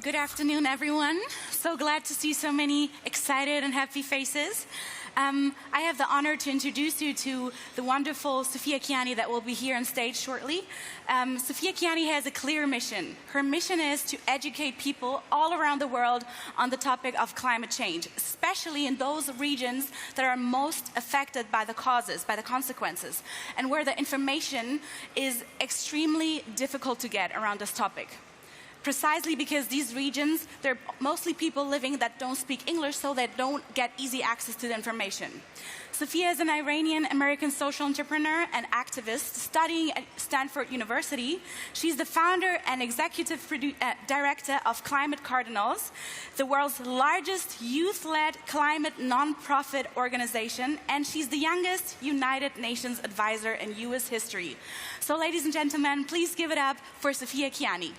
Good afternoon, everyone. So glad to see so many excited and happy faces. I have the honor to introduce you to the wonderful Sophia Kiani that will be here on stage shortly. Sophia Kiani has a clear mission. Her mission is to educate people all around the world on the topic of climate change, especially in those regions that are most affected by the causes, by the consequences, and where the information is extremely difficult to get around this topic. Precisely because these regions, they're mostly people living that don't speak English, so they don't get easy access to the information. Sophia is an Iranian-American social entrepreneur and activist studying at Stanford University. She's the founder and executive director of Climate Cardinals, the world's largest youth-led climate nonprofit organization, and she's the youngest United Nations advisor in US history. So ladies and gentlemen, please give it up for Sophia Kiani.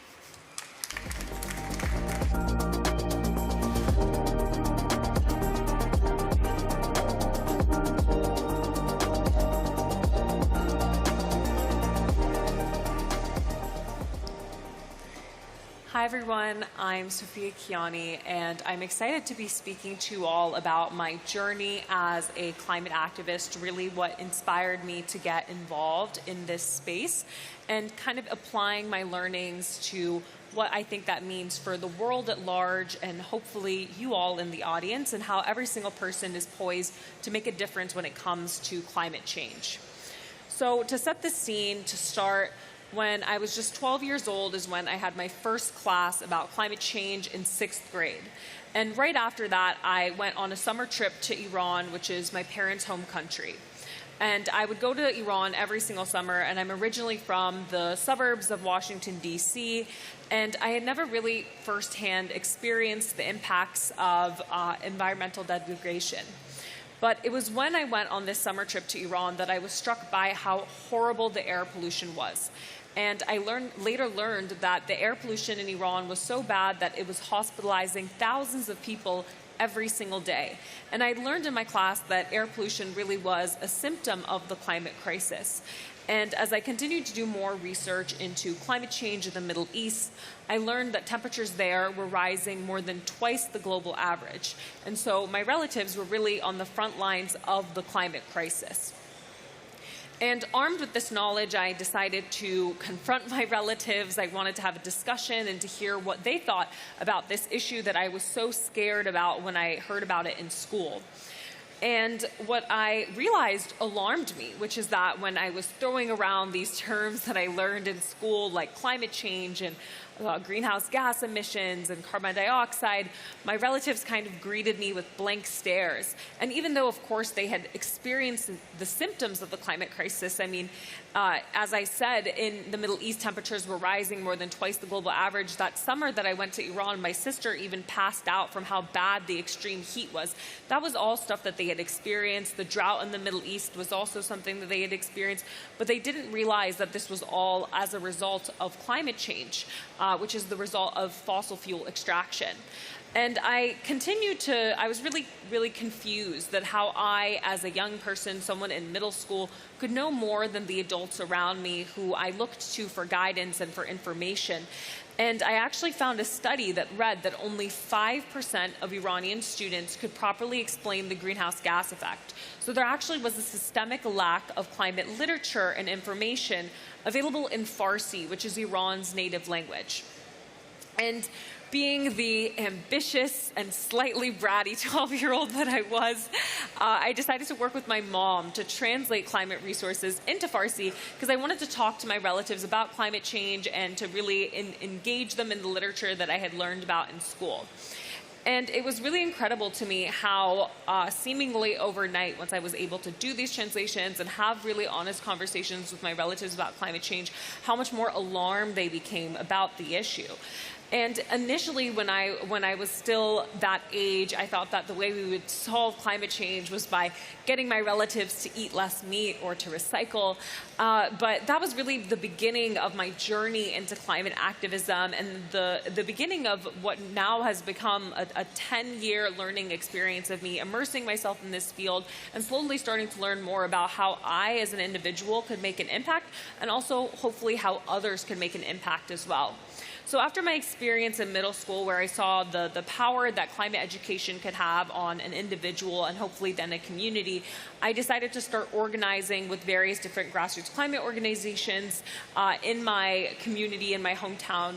Hi everyone, I'm Sophia Kiani, and I'm excited to be speaking to you all about my journey as a climate activist, really what inspired me to get involved in this space, and kind of applying my learnings to what I think that means for the world at large, and hopefully you all in the audience, and how every single person is poised to make a difference when it comes to climate change. So to set the scene, to start, when I was just 12 years old is when I had my first class about climate change in 6th grade. And right after that, I went on a summer trip to Iran, which is my parents' home country. And I would go to Iran every single summer, and I'm originally from the suburbs of Washington, D.C., and I had never really firsthand experienced the impacts of environmental degradation. But it was when I went on this summer trip to Iran that I was struck by how horrible the air pollution was. And I later learned that the air pollution in Iran was so bad that it was hospitalizing thousands of people every single day. And I learned in my class that air pollution really was a symptom of the climate crisis. And as I continued to do more research into climate change in the Middle East, I learned that temperatures there were rising more than twice the global average. And so my relatives were really on the front lines of the climate crisis. And armed with this knowledge, I decided to confront my relatives. I wanted to have a discussion and to hear what they thought about this issue that I was so scared about when I heard about it in school. And what I realized alarmed me, which is that when I was throwing around these terms that I learned in school, like climate change and greenhouse gas emissions and carbon dioxide, my relatives kind of greeted me with blank stares. And even though, of course, they had experienced the symptoms of the climate crisis, I mean, as I said, in the Middle East, temperatures were rising more than twice the global average. That summer that I went to Iran, my sister even passed out from how bad the extreme heat was. That was all stuff that they had experienced. The drought in the Middle East was also something that they had experienced, but they didn't realize that this was all as a result of climate change, which is the result of fossil fuel extraction. And I was really confused that how I, as a young person, someone in middle school, could know more than the adults around me who I looked to for guidance and for information. And I actually found a study that read that only 5% of Iranian students could properly explain the greenhouse gas effect. So there actually was a systemic lack of climate literature and information available in Farsi, which is Iran's native language. And being the ambitious and slightly bratty 12-year-old that I was, I decided to work with my mom to translate climate resources into Farsi because I wanted to talk to my relatives about climate change and to really engage them in the literature that I had learned about in school. And it was really incredible to me how seemingly overnight, once I was able to do these translations and have really honest conversations with my relatives about climate change, how much more alarmed they became about the issue. And initially, when I was still that age, I thought that the way we would solve climate change was by getting my relatives to eat less meat or to recycle. But that was really the beginning of my journey into climate activism and the beginning of what now has become a 10-year learning experience of me immersing myself in this field and slowly starting to learn more about how I, as an individual, could make an impact and also, hopefully, how others could make an impact as well. So after my experience in middle school, where I saw the power that climate education could have on an individual and hopefully then a community, I decided to start organizing with various different grassroots climate organizations in my community, in my hometown,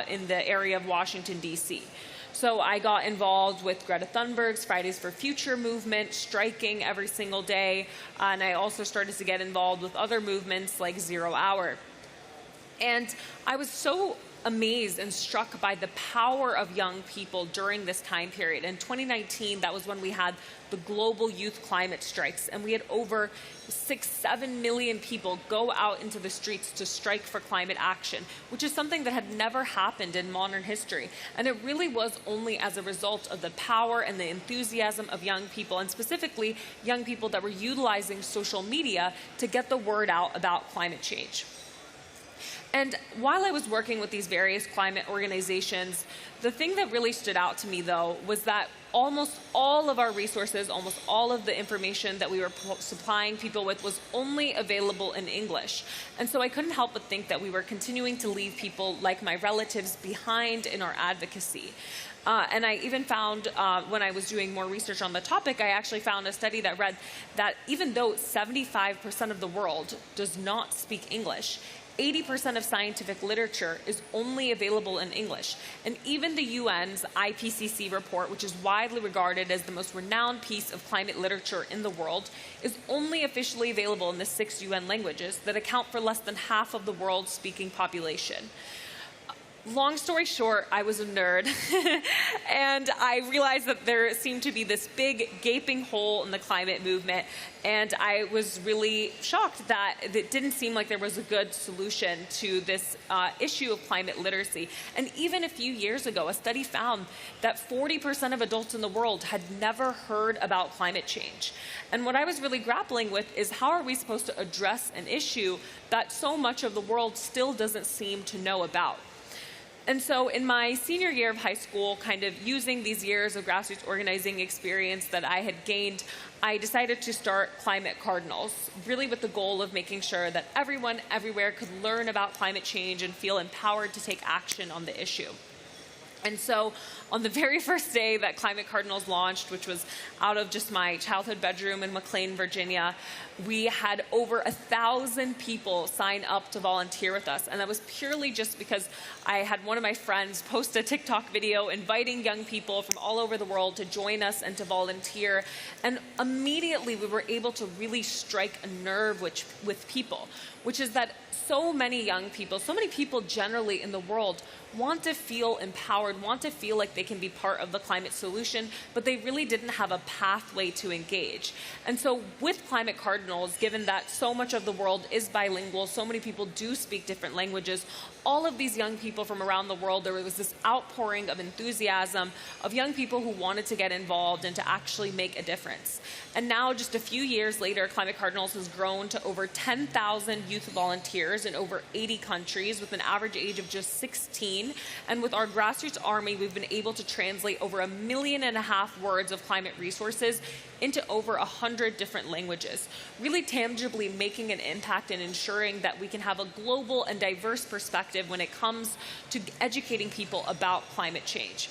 in the area of Washington, D.C. So I got involved with Greta Thunberg's Fridays for Future movement, striking every single day, and I also started to get involved with other movements like Zero Hour. And I was so amazed and struck by the power of young people during this time period. In 2019, that was when we had the global youth climate strikes, and we had over 6-7 million people go out into the streets to strike for climate action, which is something that had never happened in modern history. And it really was only as a result of the power and the enthusiasm of young people, and specifically young people that were utilizing social media to get the word out about climate change. And while I was working with these various climate organizations, the thing that really stood out to me, though, was that almost all of our resources, almost all of the information that we were supplying people with was only available in English. And so I couldn't help but think that we were continuing to leave people like my relatives behind in our advocacy. And I even found, when I was doing more research on the topic, I actually found a study that read that even though 75% of the world does not speak English, 80% of scientific literature is only available in English. And even the UN's IPCC report, which is widely regarded as the most renowned piece of climate literature in the world, is only officially available in the 6 UN languages that account for less than half of the world's speaking population. Long story short, I was a nerd, and I realized that there seemed to be this big gaping hole in the climate movement, and I was really shocked that it didn't seem like there was a good solution to this issue of climate literacy. And even a few years ago, a study found that 40% of adults in the world had never heard about climate change. And what I was really grappling with is, how are we supposed to address an issue that so much of the world still doesn't seem to know about? And so in my senior year of high school, kind of using these years of grassroots organizing experience that I had gained, I decided to start Climate Cardinals, really with the goal of making sure that everyone everywhere could learn about climate change and feel empowered to take action on the issue. And so on the very first day that Climate Cardinals launched, which was out of just my childhood bedroom in McLean, Virginia, we had over 1,000 people sign up to volunteer with us. And that was purely just because I had one of my friends post a TikTok video inviting young people from all over the world to join us and to volunteer. And immediately we were able to really strike a nerve with people, which is that so many young people, so many people generally in the world, want to feel empowered, want to feel like they can be part of the climate solution, but they really didn't have a pathway to engage. And so with Climate Cardinals, given that so much of the world is bilingual, so many people do speak different languages, all of these young people from around the world, there was this outpouring of enthusiasm of young people who wanted to get involved and to actually make a difference. And now, just a few years later, Climate Cardinals has grown to over 10,000 youth volunteers in over 80 countries with an average age of just 16. And with our grassroots army, we've been able to translate over 1.5 million words of climate resources into over 100 different languages, really tangibly making an impact and ensuring that we can have a global and diverse perspective when it comes to educating people about climate change.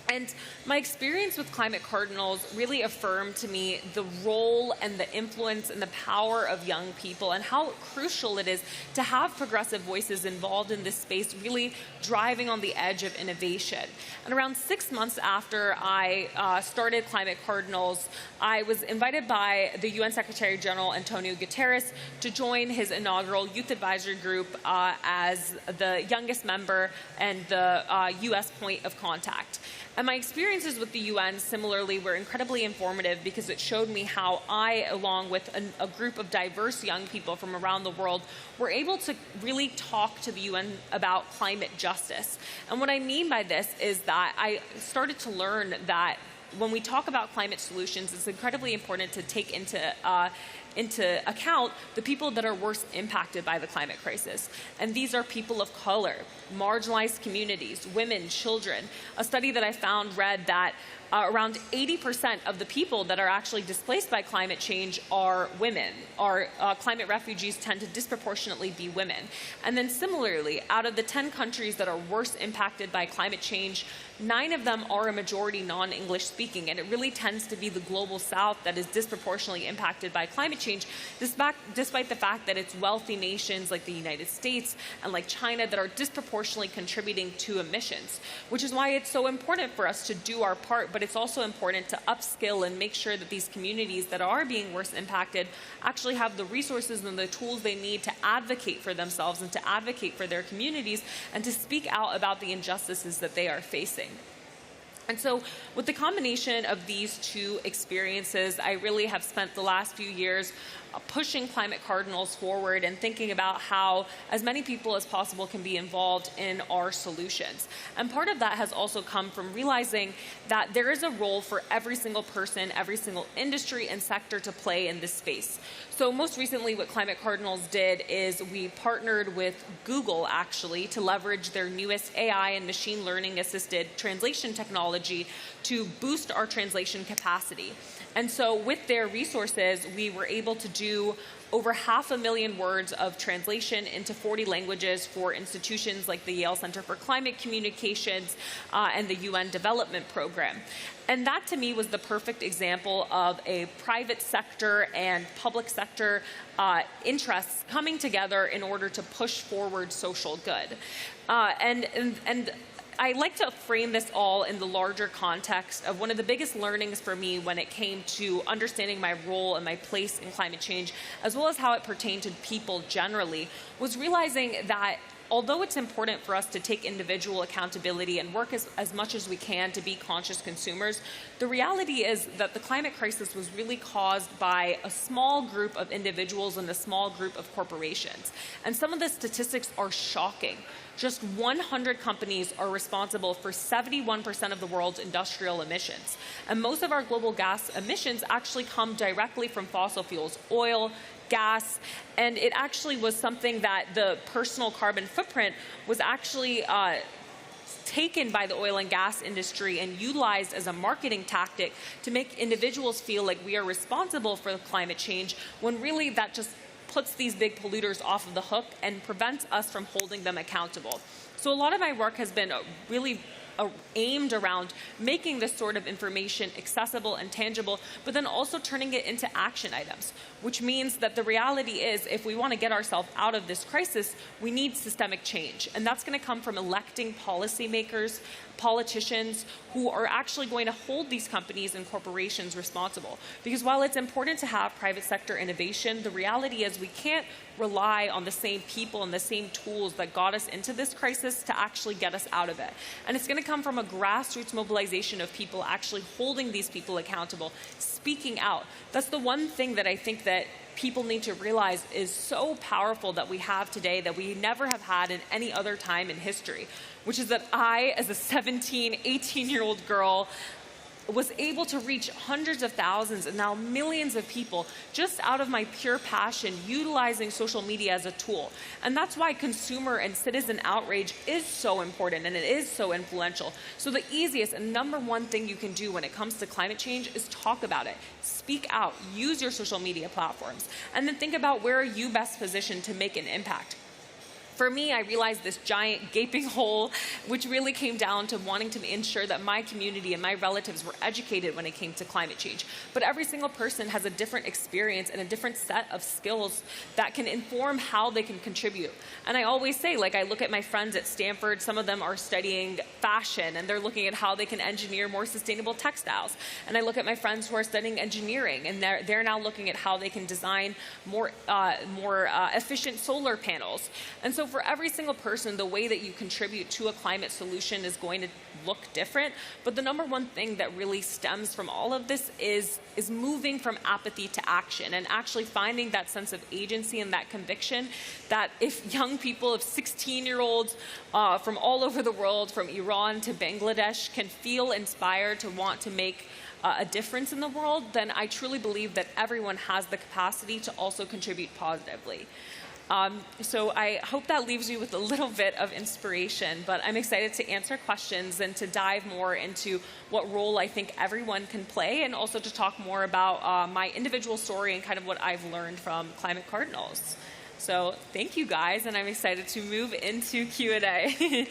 And my experience with Climate Cardinals really affirmed to me the role and the influence and the power of young people, and how crucial it is to have progressive voices involved in this space, really driving on the edge of innovation. And around 6 months after I started Climate Cardinals, I was invited by the UN Secretary General Antonio Guterres to join his inaugural Youth Advisory Group as the youngest member and the US point of contact. And my experiences with the UN, similarly, were incredibly informative because it showed me how I, along with a group of diverse young people from around the world, were able to really talk to the UN about climate justice. And what I mean by this is that I started to learn that when we talk about climate solutions, it's incredibly important to take into account the people that are worst impacted by the climate crisis. And these are people of color, marginalized communities, women, children. A study that I found read that around 80% of the people that are actually displaced by climate change are women. Our climate refugees tend to disproportionately be women. And then similarly, out of the 10 countries that are worst impacted by climate change, 9 of them are a majority non-English speaking, and it really tends to be the global south that is disproportionately impacted by climate change, despite the fact that it's wealthy nations like the United States and like China that are disproportionately contributing to emissions, which is why it's so important for us to do our part, but it's also important to upskill and make sure that these communities that are being worst impacted actually have the resources and the tools they need to advocate for themselves and to advocate for their communities and to speak out about the injustices that they are facing. And so with the combination of these two experiences, I really have spent the last few years pushing Climate Cardinals forward and thinking about how as many people as possible can be involved in our solutions. And part of that has also come from realizing that there is a role for every single person, every single industry and sector to play in this space. So most recently what Climate Cardinals did is we partnered with Google actually to leverage their newest AI and machine learning assisted translation technology to boost our translation capacity. And so with their resources, we were able to do over 500,000 words of translation into 40 languages for institutions like the Yale Center for Climate Communications and the UN Development Program. And that to me was the perfect example of a private sector and public sector interests coming together in order to push forward social good. And I like to frame this all in the larger context of one of the biggest learnings for me when it came to understanding my role and my place in climate change, as well as how it pertained to people generally, was realizing that although it's important for us to take individual accountability and work as much as we can to be conscious consumers, the reality is that the climate crisis was really caused by a small group of individuals and a small group of corporations. And some of the statistics are shocking. Just 100 companies are responsible for 71% of the world's industrial emissions. And most of our global gas emissions actually come directly from fossil fuels, oil, gas, and it actually was something that the personal carbon footprint was actually taken by the oil and gas industry and utilized as a marketing tactic to make individuals feel like we are responsible for climate change, when really that just puts these big polluters off of the hook and prevents us from holding them accountable. So a lot of my work has been really aimed around making this sort of information accessible and tangible, but then also turning it into action items, which means that the reality is if we want to get ourselves out of this crisis, we need systemic change. And that's going to come from electing policymakers, politicians who are actually going to hold these companies and corporations responsible. Because while it's important to have private sector innovation, the reality is we can't rely on the same people and the same tools that got us into this crisis to actually get us out of it. And it's going to come from a grassroots mobilization of people actually holding these people accountable, speaking out. That's the one thing that I think that people need to realize is so powerful that we have today that we never have had in any other time in history, which is that I, as a 17, 18-year-old girl, was able to reach hundreds of thousands and now millions of people just out of my pure passion utilizing social media as a tool. And that's why consumer and citizen outrage is so important and it is so influential. So the easiest and number one thing you can do when it comes to climate change is talk about it. Speak out, use your social media platforms, and then think about where are you best positioned to make an impact. For me, I realized this giant gaping hole, which really came down to wanting to ensure that my community and my relatives were educated when it came to climate change. But every single person has a different experience and a different set of skills that can inform how they can contribute. And I always say, like, I look at my friends at Stanford, some of them are studying fashion and they're looking at how they can engineer more sustainable textiles. And I look at my friends who are studying engineering and they're now looking at how they can design more efficient solar panels. And so for every single person, the way that you contribute to a climate solution is going to look different. But the number one thing that really stems from all of this is moving from apathy to action and actually finding that sense of agency and that conviction that if young people, if 16-year-olds from all over the world, from Iran to Bangladesh, can feel inspired to want to make a difference in the world, then I truly believe that everyone has the capacity to also contribute positively. So I hope that leaves you with a little bit of inspiration, but I'm excited to answer questions and to dive more into what role I think everyone can play, and also to talk more about my individual story and kind of what I've learned from Climate Cardinals. So thank you guys, and I'm excited to move into Q&A.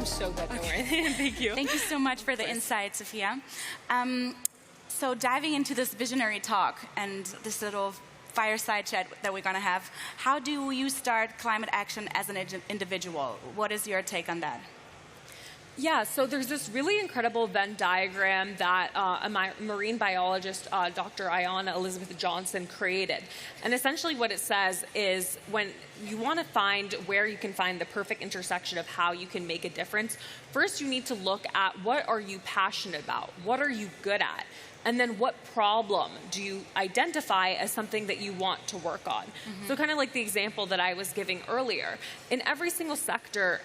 So good, don't worry. Thank you. Thank you so much for the insight, Sophia. So diving into this visionary talk and this little fireside chat that we're going to have, how do you start climate action as an individual? What is your take on that? Yeah, so there's this really incredible Venn diagram that a marine biologist, Dr. Ayanna Elizabeth Johnson, created. And essentially what it says is when you want to find where you can find the perfect intersection of how you can make a difference, first you need to look at what are you passionate about? What are you good at? And then what problem do you identify as something that you want to work on? Mm-hmm. So kind of like the example that I was giving earlier. In every single sector,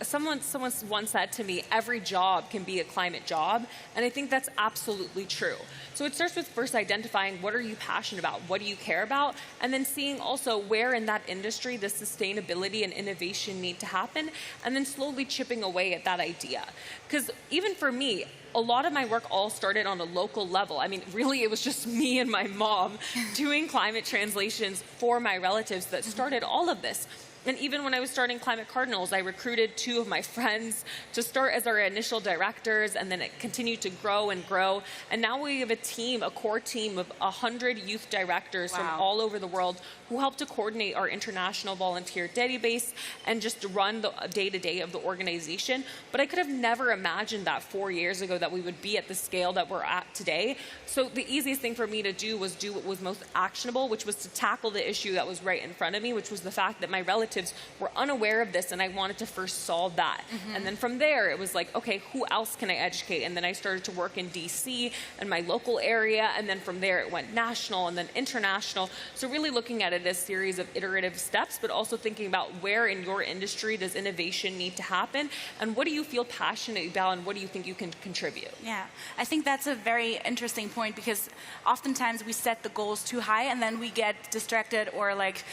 someone once said to me, every job can be a climate job. And I think that's absolutely true. So it starts with first identifying what are you passionate about? What do you care about? And then seeing also where in that industry the sustainability and innovation need to happen. And then slowly chipping away at that idea. Because even for me, a lot of my work all started on a local level. I mean, really, it was just me and my mom doing climate translations for my relatives that started all of this. And even when I was starting Climate Cardinals, I recruited 2 of my friends to start as our initial directors, and then it continued to grow and grow. And now we have a team, a core team of 100 youth directors from all over the world who help to coordinate our international volunteer database and just run the day-to-day of the organization. But I could have never imagined that 4 years ago that we would be at the scale that we're at today. So the easiest thing for me to do was do what was most actionable, which was to tackle the issue that was right in front of me, which was the fact that my relatives were unaware of this, and I wanted to first solve that. Mm-hmm. And then from there, it was like, okay, who else can I educate? And then I started to work in DC and my local area, and then from there it went national and then international. So really looking at it as a series of iterative steps, but also thinking about where in your industry does innovation need to happen, and what do you feel passionate about, and what do you think you can contribute? Yeah, I think that's a very interesting point, because oftentimes we set the goals too high and then we get distracted, or like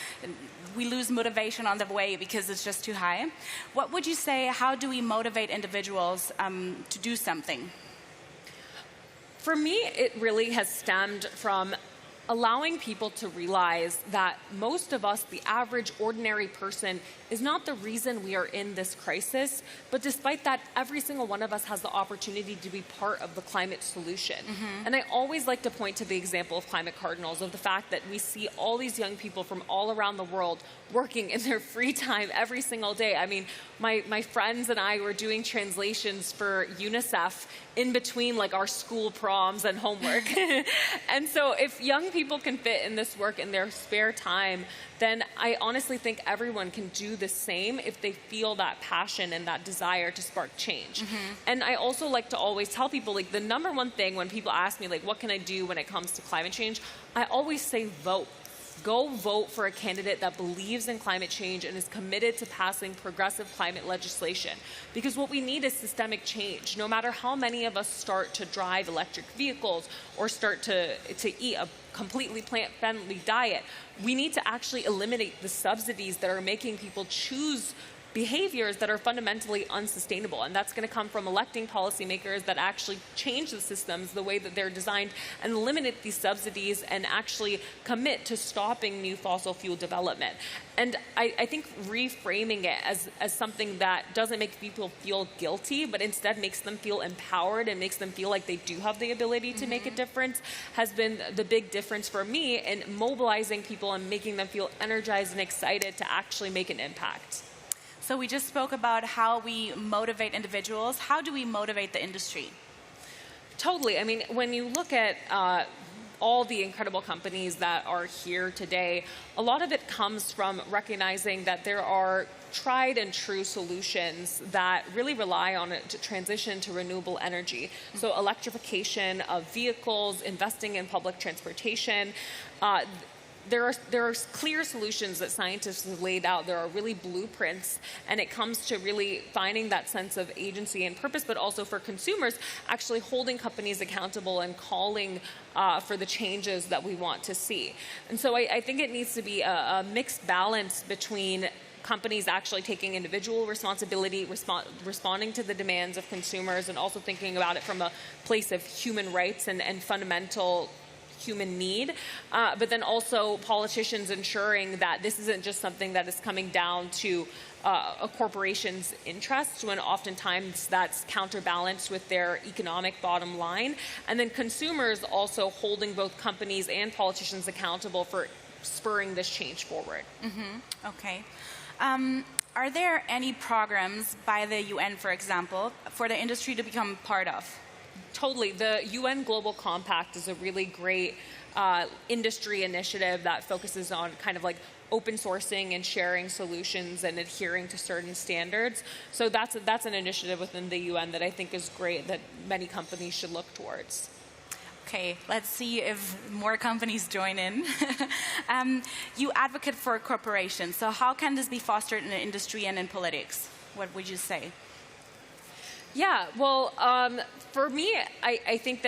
we lose motivation on the way because it's just too high. What would you say, how do we motivate individuals to do something? For me, it really has stemmed from allowing people to realize that most of us, the average ordinary person, is not the reason we are in this crisis, but despite that, every single one of us has the opportunity to be part of the climate solution. Mm-hmm. And I always like to point to the example of Climate Cardinals, of the fact that we see all these young people from all around the world working in their free time every single day. I mean, my friends and I were doing translations for UNICEF in between like our school proms and homework. And so if young people can fit in this work in their spare time, then I honestly think everyone can do the same if they feel that passion and that desire to spark change. Mm-hmm. And I also like to always tell people, like, the number one thing when people ask me, like, what can I do when it comes to climate change? I always say vote. Go vote for a candidate that believes in climate change and is committed to passing progressive climate legislation. Because what we need is systemic change. No matter how many of us start to drive electric vehicles or start to eat a completely plant-friendly diet, we need to actually eliminate the subsidies that are making people choose behaviors that are fundamentally unsustainable. And that's going to come from electing policymakers that actually change the systems, the way that they're designed, and eliminate these subsidies and actually commit to stopping new fossil fuel development. And I think reframing it as something that doesn't make people feel guilty, but instead makes them feel empowered and makes them feel like they do have the ability to make a difference, has been the big difference for me in mobilizing people and making them feel energized and excited to actually make an impact. So we just spoke about how we motivate individuals. How do we motivate the industry? Totally. I mean, when you look at all the incredible companies that are here today, a lot of it comes from recognizing that there are tried and true solutions that really rely on it to transition to renewable energy. So electrification of vehicles, investing in public transportation, there are clear solutions that scientists have laid out. There are really blueprints, and it comes to really finding that sense of agency and purpose, but also for consumers, actually holding companies accountable and calling for the changes that we want to see. And so I think it needs to be a mixed balance between companies actually taking individual responsibility, responding to the demands of consumers, and also thinking about it from a place of human rights and fundamental human need, but then also politicians ensuring that this isn't just something that is coming down to a corporation's interests, when oftentimes that's counterbalanced with their economic bottom line, and then consumers also holding both companies and politicians accountable for spurring this change forward. Okay. Are there any programs by the UN, for example, for the industry to become part of? Totally. The UN Global Compact is a really great industry initiative that focuses on kind of like open sourcing and sharing solutions and adhering to certain standards. So that's an initiative within the UN that I think is great, that many companies should look towards. Okay, let's see if more companies join in. You advocate for corporations. So how can this be fostered in the industry and in politics? What would you say? Yeah, well, for me, I think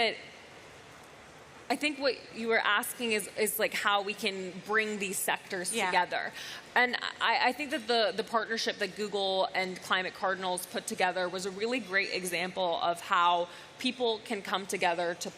what you were asking is like how we can bring these sectors together. And I think that the partnership that Google and Climate Cardinals put together was a really great example of how people can come together to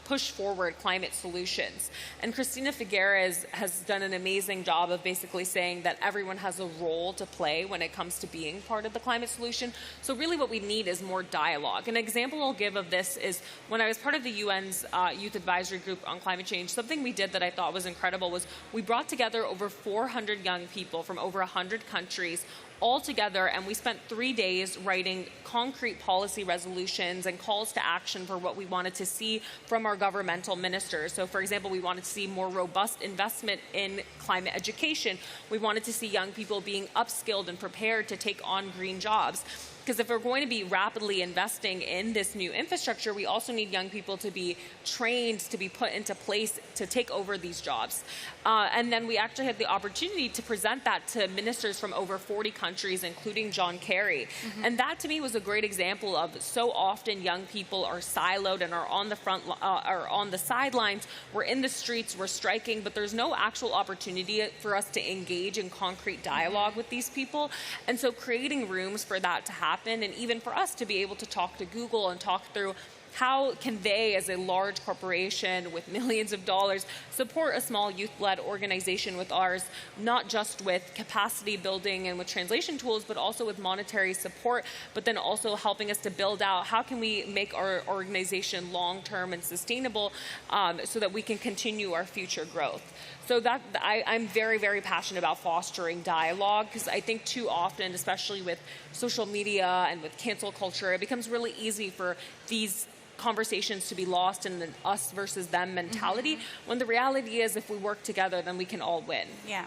push forward climate solutions. And Cristina Figueres has done an amazing job of basically saying that everyone has a role to play when it comes to being part of the climate solution. So really what we need is more dialogue. An example I'll give of this is when I was part of the UN's Youth Advisory Group on climate change, something we did that I thought was incredible was we brought together over 400 young people from over 100 countries all together, and we spent 3 days writing concrete policy resolutions and calls to action for what we wanted to see from our governmental ministers. So, for example, we wanted to see more robust investment in climate education. We wanted to see young people being upskilled and prepared to take on green jobs. Because if we're going to be rapidly investing in this new infrastructure, we also need young people to be trained, to be put into place to take over these jobs. And then we actually had the opportunity to present that to ministers from over 40 countries, including John Kerry. And that to me was a great example of so often young people are siloed and are on the front, are on the sidelines. We're in the streets, we're striking, but there's no actual opportunity for us to engage in concrete dialogue with these people. And so creating rooms for that to happen, and even for us to be able to talk to Google and talk through how can they, as a large corporation with millions of dollars, support a small youth-led organization with ours, not just with capacity building and with translation tools, but also with monetary support, but then also helping us to build out how can we make our organization long-term and sustainable so that we can continue our future growth. So that I'm very, very passionate about fostering dialogue, because I think too often, especially with social media and with cancel culture, it becomes really easy for these conversations to be lost in the us versus them mentality, when the reality is if we work together, then we can all win. Yeah.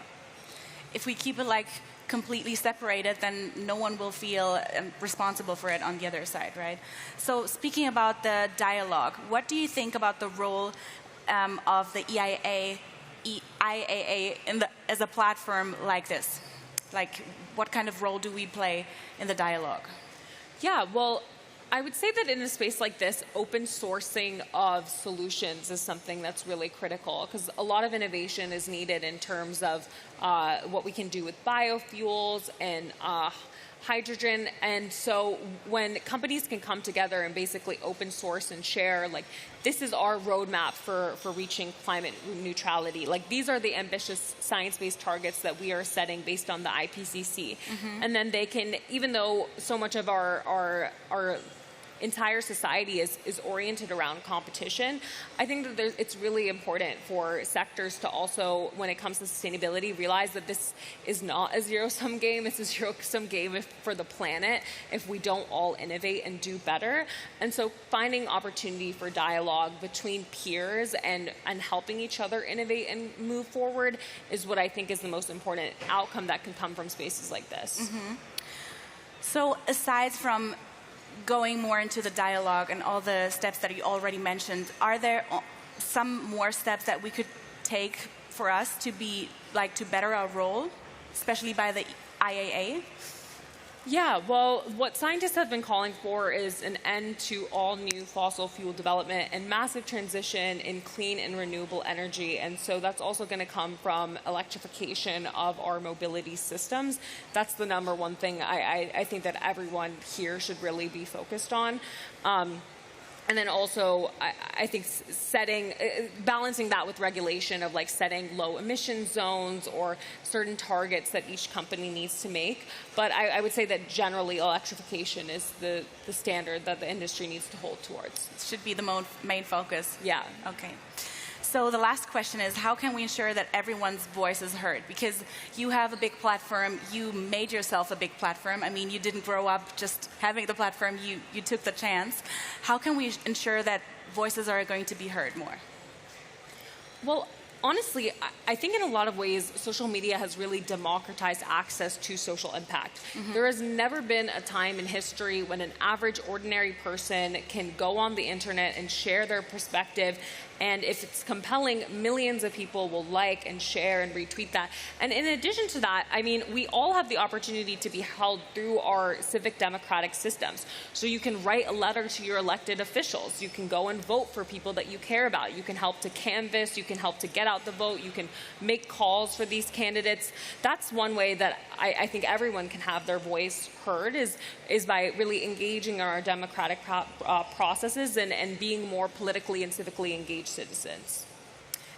If we keep it like completely separated, then no one will feel responsible for it on the other side, right? So speaking about the dialogue, what do you think about the role of the IAA as a platform like this? Like, what kind of role do we play in the dialogue? Yeah, well, I would say that in a space like this, open sourcing of solutions is something that's really critical, because a lot of innovation is needed in terms of what we can do with biofuels and hydrogen. And so when companies can come together and basically open source and share, like, this is our roadmap for reaching climate neutrality. Like, these are the ambitious science-based targets that we are setting based on the IPCC. And then they can, even though so much of our entire society is oriented around competition, I think that it's really important for sectors to also, when it comes to sustainability, realize that this is not a zero-sum game. It's a zero-sum game for the planet if we don't all innovate and do better. And so finding opportunity for dialogue between peers and helping each other innovate and move forward is what I think is the most important outcome that can come from spaces like this. So aside from going more into the dialogue and all the steps that you already mentioned, are there some more steps that we could take for us to be to better our role, especially by the IAA? Yeah, well, what scientists have been calling for is an end to all new fossil fuel development and massive transition in clean and renewable energy. And so that's also going to come from electrification of our mobility systems. That's the number one thing I think that everyone here should really be focused on. And then also, I think balancing that with regulation of setting low emission zones or certain targets that each company needs to make. But I would say that generally electrification is the standard that the industry needs to hold towards. It should be the main focus. Yeah. Okay. So the last question is, how can we ensure that everyone's voice is heard? Because you have a big platform, you made yourself a big platform. I mean, you didn't grow up just having the platform, you took the chance. How can we ensure that voices are going to be heard more? Well, honestly, I think in a lot of ways, social media has really democratized access to social impact. Mm-hmm. There has never been a time in history when an average, ordinary person can go on the internet and share their perspective. And if it's compelling, millions of people will like and share and retweet that. And in addition to that, I mean, we all have the opportunity to be held through our civic democratic systems. So you can write a letter to your elected officials. You can go and vote for people that you care about. You can help to canvass. You can help to get out the vote. You can make calls for these candidates. That's one way that I think everyone can have their voice heard is by really engaging in our democratic processes and being more politically and civically engaged citizens.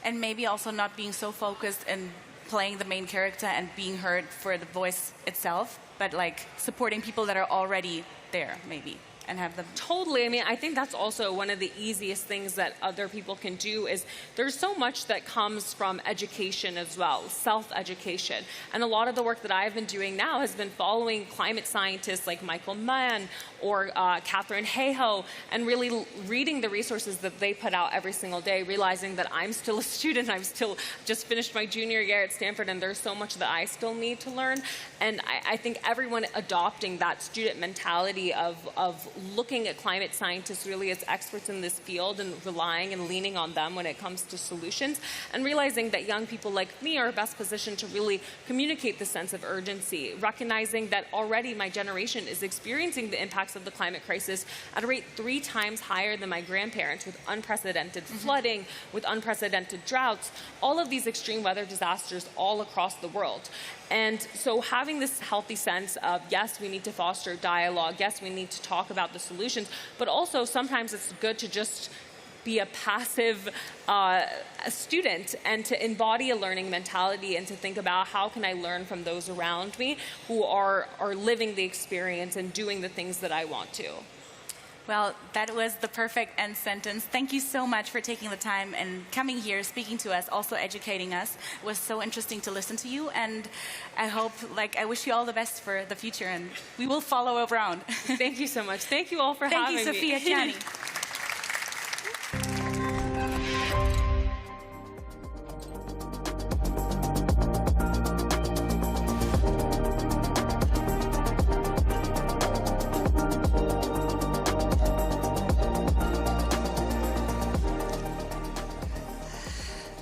And maybe also not being so focused in playing the main character and being heard for the voice itself, but supporting people that are already there, maybe, and have them. Totally. I mean, I think that's also one of the easiest things that other people can do is there's so much that comes from education as well, self-education. And a lot of the work that I've been doing now has been following climate scientists like Michael Mann or Katharine Hayhoe and really reading the resources that they put out every single day, realizing that I'm still a student. I'm still just finished my junior year at Stanford, and there's so much that I still need to learn. And I think everyone adopting that student mentality of looking at climate scientists really as experts in this field and relying and leaning on them when it comes to solutions, and realizing that young people like me are best positioned to really communicate the sense of urgency, recognizing that already my generation is experiencing the impacts of the climate crisis at a rate 3 times higher than my grandparents, with unprecedented flooding, with unprecedented droughts, all of these extreme weather disasters all across the world. And so having this healthy sense of, yes, we need to foster dialogue, yes, we need to talk about the solutions, but also sometimes it's good to just be a passive student and to embody a learning mentality and to think about how can I learn from those around me who are living the experience and doing the things that I want to. Well, that was the perfect end sentence. Thank you so much for taking the time and coming here, speaking to us, also educating us. It was so interesting to listen to you, and I wish you all the best for the future, and we will follow around. Thank you so much. Thank you all for having me. Thank you, Sophia Kiani.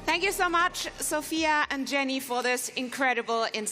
Thank you so much, Sophia and Jenny, for this incredible